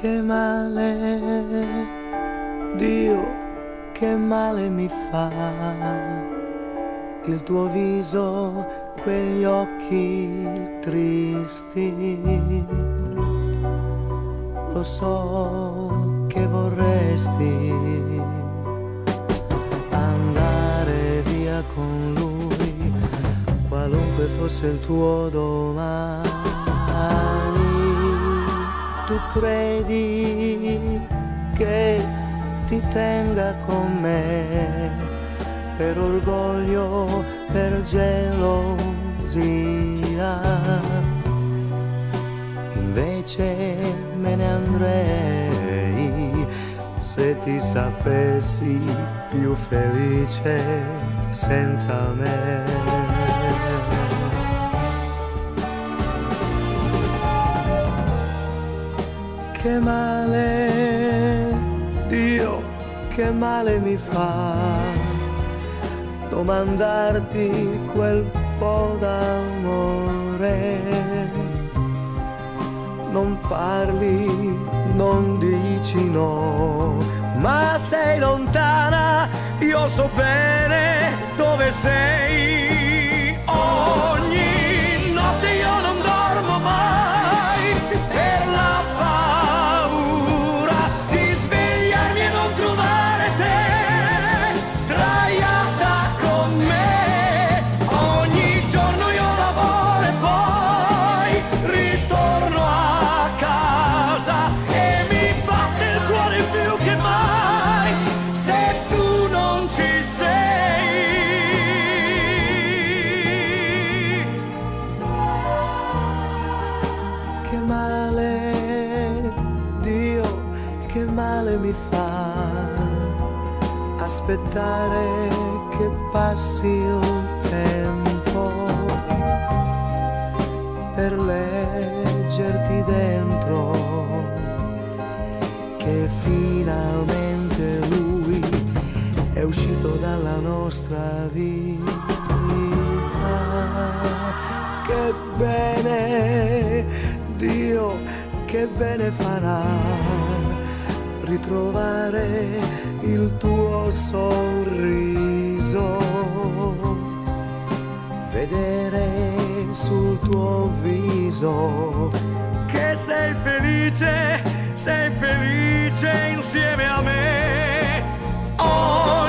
Che male, Dio, che male mi fa il tuo viso, quegli occhi tristi. Lo so che vorresti andare via con lui, qualunque fosse il tuo domani. Tu credi che ti tenga con me per orgoglio, per gelosia, invece me ne andrei se ti sapessi più felice senza me. Che male, Dio, che male mi fa domandarti quel po' d'amore. Non parli, non dici no, ma sei lontana, io so bene dove sei. Ogni notte io non dormo mai per la paura di svegliarmi e non trovare te sdraiata con me. Ogni giorno io lavoro e poi ritorno a casa e mi batte il cuore più che mai se tu non ci sei. Che male, Dio, che male mi fa aspettare che passi il tempo per leggerti dentro che finalmente lui è uscito dalla nostra vita. Che bene, Dio, che bene farà ritrovare il tuo sorriso, vedere sul tuo viso che sei felice insieme a me. Oh,